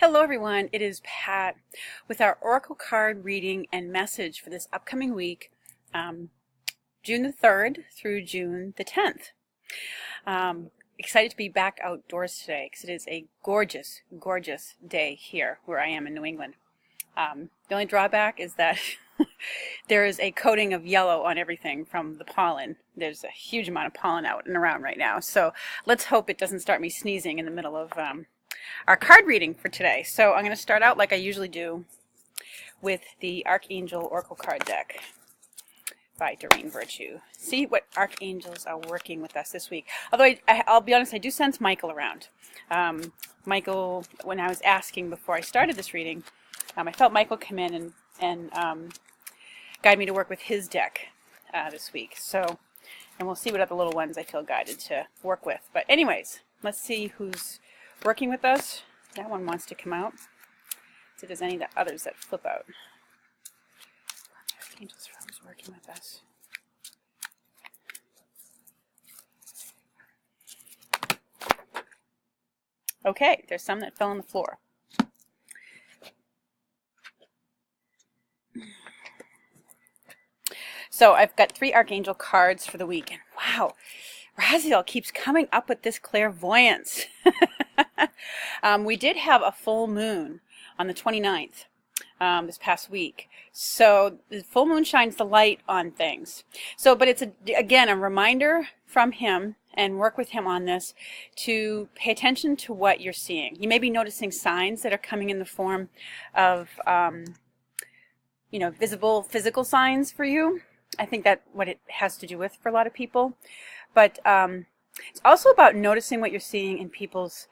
Hello everyone, it is Pat with our Oracle card reading and message for this upcoming week, June the 3rd through June the 10th. Excited to be back outdoors today because it is a gorgeous, gorgeous day here where I am in New England. The only drawback is that there is a coating of yellow on everything from the pollen. There's a huge amount of pollen out and around right now, so let's hope it doesn't start me sneezing in the middle of our card reading for today. So I'm going to start out like I usually do with the Archangel Oracle card deck by Doreen Virtue. See what archangels are working with us this week. Although I'll be honest, I do sense Michael around. Michael, when I was asking before I started this reading, I felt Michael come in and guide me to work with his deck this week. So, and we'll see what other little ones I feel guided to work with. But anyways, let's see who's working with us. That one wants to come out. See if there's any of the others that flip out. Archangels who's working with us. Okay, there's some that fell on the floor. So I've got 3 Archangel cards for the week. And wow, Raziel keeps coming up with this clairvoyance. We did have a full moon on the 29th this past week. So the full moon shines the light on things. So, but it's, again, a reminder from him, and work with him on this, to pay attention to what you're seeing. You may be noticing signs that are coming in the form of, visible physical signs for you. I think that's what it has to do with for a lot of people. But it's also about noticing what you're seeing in people's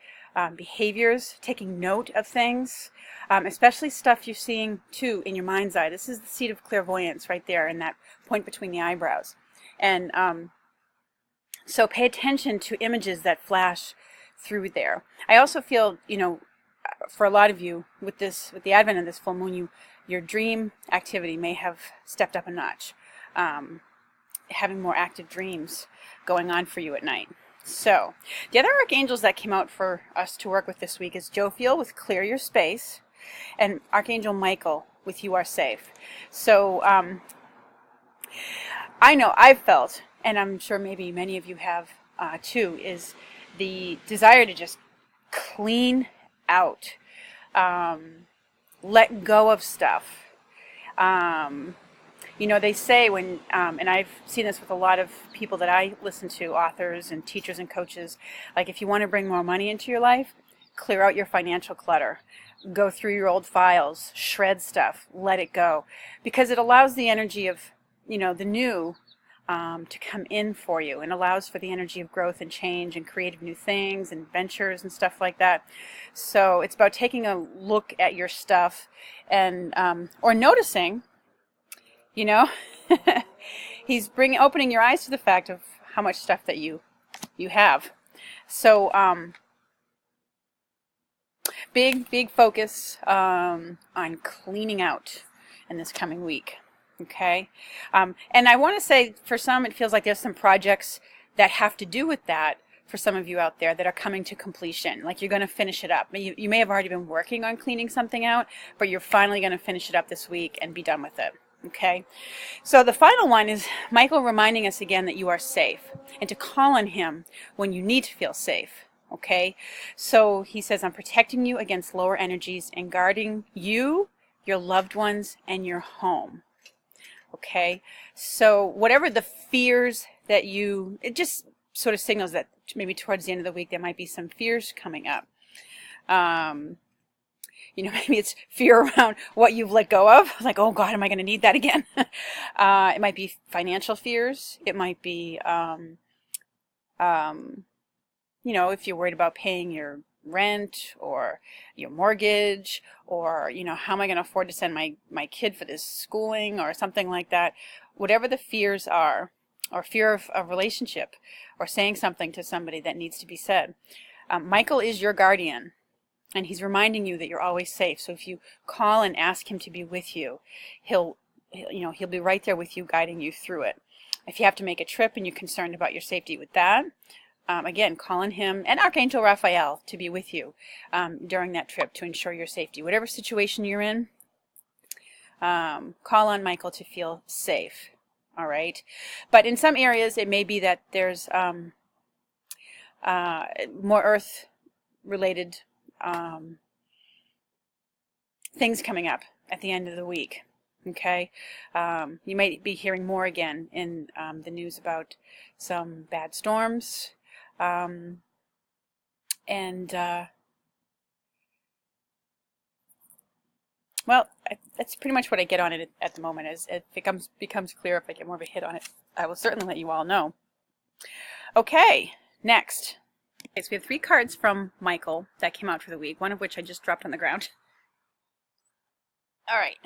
behaviors, taking note of things, especially stuff you're seeing too in your mind's eye. This is the seat of clairvoyance right there in that point between the eyebrows. And so pay attention to images that flash through there. I also feel, for a lot of you with the advent of this full moon, your dream activity may have stepped up a notch. Having more active dreams going on for you at night. So, the other archangels that came out for us to work with this week is Jophiel with Clear Your Space, and Archangel Michael with You Are Safe. So, I know I've felt, and I'm sure maybe many of you have too, is the desire to just clean out, let go of stuff. They say when, and I've seen this with a lot of people that I listen to, authors and teachers and coaches, like if you want to bring more money into your life, clear out your financial clutter. Go through your old files, shred stuff, let it go. Because it allows the energy of, the new to come in for you, and allows for the energy of growth and change and creative new things and ventures and stuff like that. So it's about taking a look at your stuff and, or noticing, he's opening your eyes to the fact of how much stuff that you have. So big focus on cleaning out in this coming week. Okay, and I want to say, for some, it feels like there's some projects that have to do with that for some of you out there that are coming to completion. Like you're going to finish it up. You may have already been working on cleaning something out, but you're finally going to finish it up this week and be done with it. Okay, so the final one is Michael reminding us again that you are safe and to call on him when you need to feel safe. Okay, so he says, I'm protecting you against lower energies and guarding you, your loved ones, and your home. Okay, so whatever the fears that it just sort of signals that maybe towards the end of the week there might be some fears coming up. Maybe it's fear around what you've let go of. Like, oh God, am I going to need that again? It might be financial fears. It might be, if you're worried about paying your rent or your mortgage, or, how am I going to afford to send my kid for this schooling or something like that. Whatever the fears are, or fear of a relationship or saying something to somebody that needs to be said. Michael is your guardian. And he's reminding you that you're always safe. So if you call and ask him to be with you, he'll be right there with you, guiding you through it. If you have to make a trip and you're concerned about your safety with that, again, call on him and Archangel Raphael to be with you during that trip to ensure your safety. Whatever situation you're in, call on Michael to feel safe. All right. But in some areas, it may be that there's more earth-related things coming up at the end of the week. Okay, you might be hearing more again in the news about some bad storms, and well, that's pretty much what I get on it at the moment. As it becomes clear, if I get more of a hit on it, I will certainly let you all know. Okay, next. Okay, so we have 3 cards from Michael that came out for the week, one of which I just dropped on the ground. All right.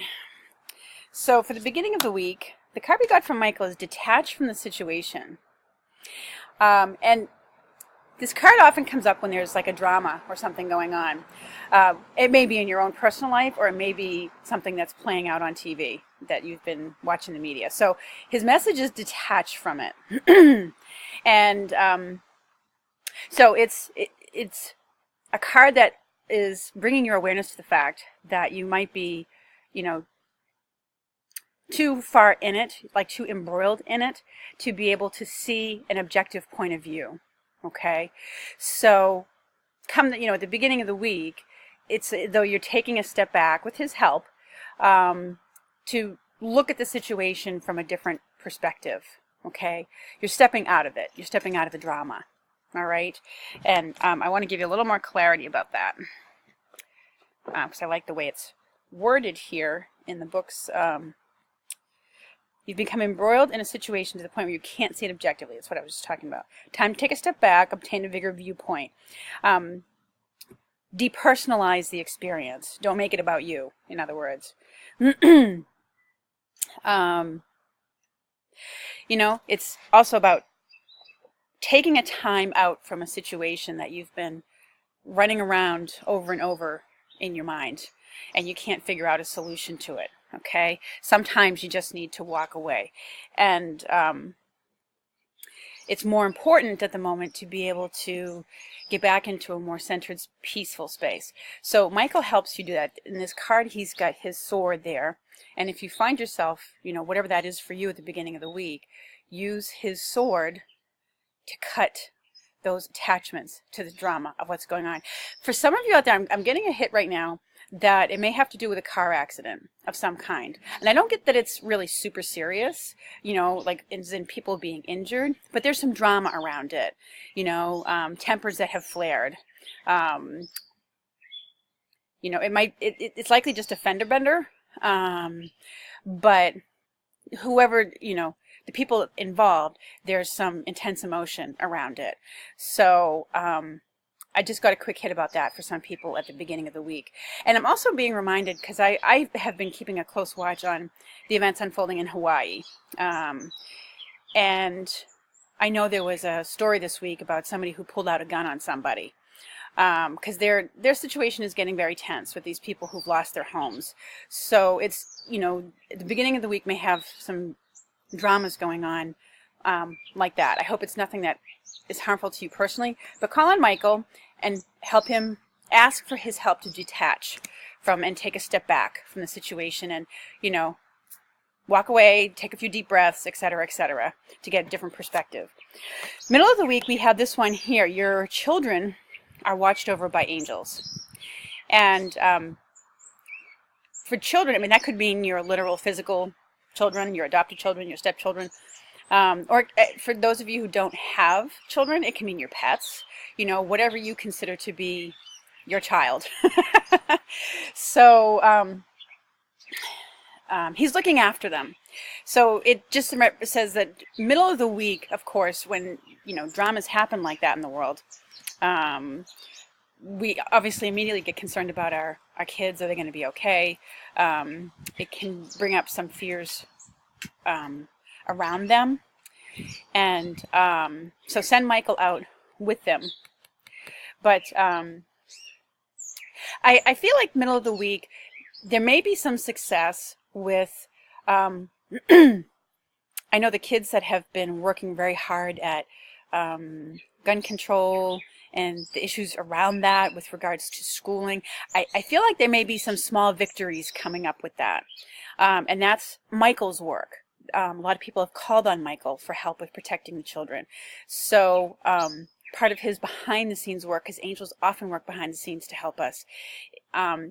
So for the beginning of the week, the card we got from Michael is detached from the situation. And this card often comes up when there's like a drama or something going on. It may be in your own personal life, or it may be something that's playing out on TV that you've been watching the media. So his message is detached from it. And so it's a card that is bringing your awareness to the fact that you might be, too far in it, like too embroiled in it, to be able to see an objective point of view. Okay, so at the beginning of the week, it's though you're taking a step back with his help to look at the situation from a different perspective. Okay, you're stepping out of it. You're stepping out of the drama. All right, and I want to give you a little more clarity about that because I like the way it's worded here in the books. You've become embroiled in a situation to the point where you can't see it objectively. That's what I was just talking about. Time to take a step back, obtain a bigger viewpoint. Depersonalize the experience. Don't make it about you, in other words. It's also about taking a time out from a situation that you've been running around over and over in your mind, and you can't figure out a solution to it. Okay, sometimes you just need to walk away, and it's more important at the moment to be able to get back into a more centered, peaceful space. So Michael helps you do that. In this card, he's got his sword there, and if you find yourself, whatever that is for you at the beginning of the week, use his sword to cut those attachments to the drama of what's going on. For some of you out there, I'm getting a hit right now that it may have to do with a car accident of some kind. And I don't get that it's really super serious, like in people being injured, but there's some drama around it, tempers that have flared. It's likely just a fender bender, but whoever, the people involved, there's some intense emotion around it. So, I just got a quick hit about that for some people at the beginning of the week. And I'm also being reminded, because I have been keeping a close watch on the events unfolding in Hawaii. And I know there was a story this week about somebody who pulled out a gun on somebody. Because their situation is getting very tense with these people who've lost their homes. So it's, at the beginning of the week may have some dramas going on like that. I hope it's nothing that is harmful to you personally, but call on Michael and help him, ask for his help to detach from and take a step back from the situation and, walk away, take a few deep breaths, etc., to get a different perspective. Middle of the week, we have this one here. Your children are watched over by angels. And for children, that could mean your literal physical children, your adopted children, your stepchildren. Or for those of you who don't have children, it can mean your pets, whatever you consider to be your child. So he's looking after them. So it just says that middle of the week, of course, when, dramas happen like that in the world, we obviously immediately get concerned about our kids. Are they going to be okay? It can bring up some fears around them. And so send Michael out with them. But I feel like middle of the week, there may be some success with, I know the kids that have been working very hard at gun control and the issues around that with regards to schooling. I feel like there may be some small victories coming up with that. And that's Michael's work. A lot of people have called on Michael for help with protecting the children. So part of his behind the scenes work, because angels often work behind the scenes to help us,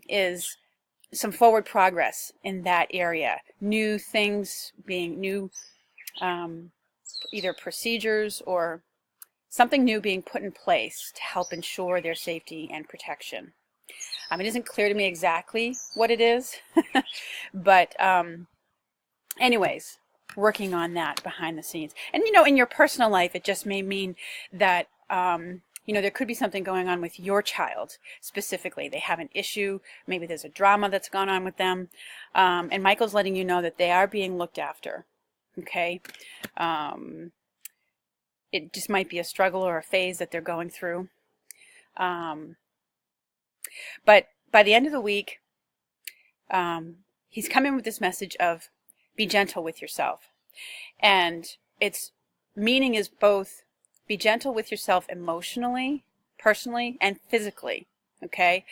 is some forward progress in that area. New things being new, either procedures or something new being put in place to help ensure their safety and protection. It isn't clear to me exactly what it is, but anyways, working on that behind the scenes. And in your personal life, it just may mean that there could be something going on with your child specifically. They have an issue, maybe there's a drama that's gone on with them, and Michael's letting you know that they are being looked after. Okay. It just might be a struggle or a phase that they're going through. But by the end of the week, he's coming with this message of be gentle with yourself. And its meaning is both be gentle with yourself emotionally, personally, and physically. Okay?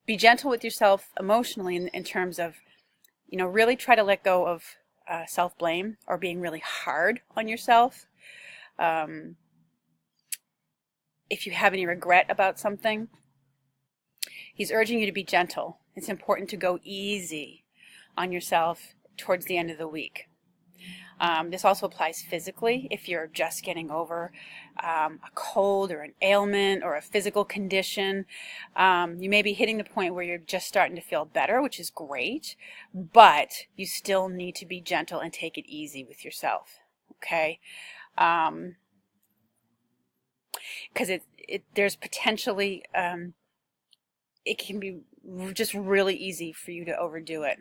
Be gentle with yourself emotionally in terms of, really try to let go of self-blame or being really hard on yourself. If you have any regret about something, he's urging you to be gentle. It's important to go easy on yourself towards the end of the week. This also applies physically. If you're just getting over a cold or an ailment or a physical condition, you may be hitting the point where you're just starting to feel better, which is great, but you still need to be gentle and take it easy with yourself. Okay? Because there's potentially, it can be just really easy for you to overdo it.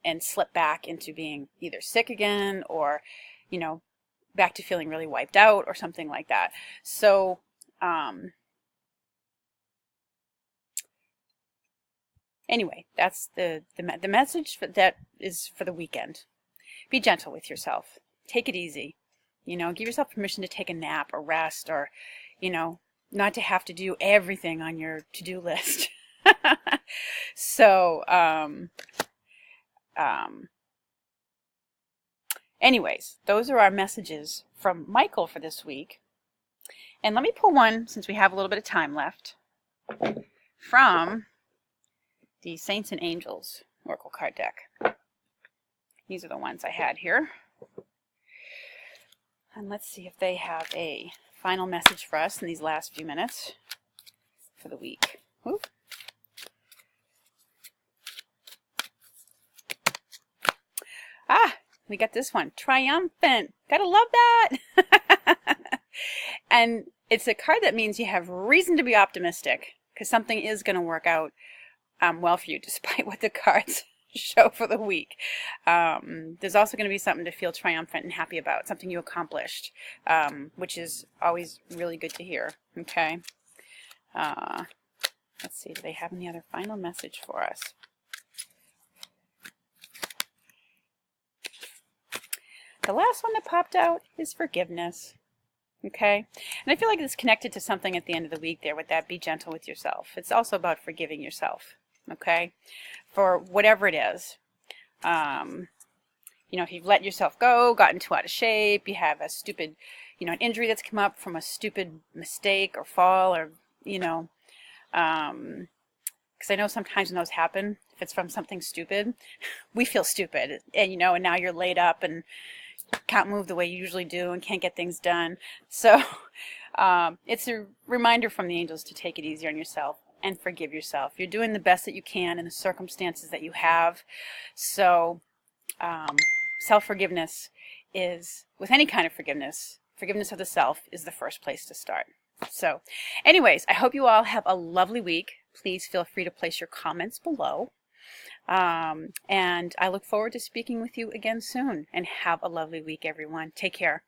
And slip back into being either sick again or, back to feeling really wiped out or something like that. So, anyway, that's the message that is for the weekend. Be gentle with yourself. Take it easy. Give yourself permission to take a nap or rest or, not to have to do everything on your to-do list. So, anyways, those are our messages from Michael for this week. And let me pull one, since we have a little bit of time left, from the Saints and Angels Oracle card deck. These are the ones I had here. And let's see if they have a final message for us in these last few minutes for the week. Ooh. We got this one. Triumphant. Gotta love that. And it's a card that means you have reason to be optimistic because something is going to work out well for you despite what the cards show for the week. There's also going to be something to feel triumphant and happy about, something you accomplished, which is always really good to hear. Okay. Let's see. Do they have any other final message for us? The last one that popped out is forgiveness. Okay? And I feel like it's connected to something at the end of the week there with that be gentle with yourself. It's also about forgiving yourself. Okay? For whatever it is. If you've let yourself go, gotten too out of shape, you have a stupid, an injury that's come up from a stupid mistake or fall or, because I know sometimes when those happen, if it's from something stupid, we feel stupid. And, and now you're laid up and can't move the way you usually do and can't get things done. So it's a reminder from the angels to take it easy on yourself and forgive yourself. You're doing the best that you can in the circumstances that you have. So self-forgiveness is, with any kind of forgiveness of the self is the first place to start. So anyways, I hope you all have a lovely week. Please feel free to place your comments below. And I look forward to speaking with you again soon. And have a lovely week, everyone. Take care.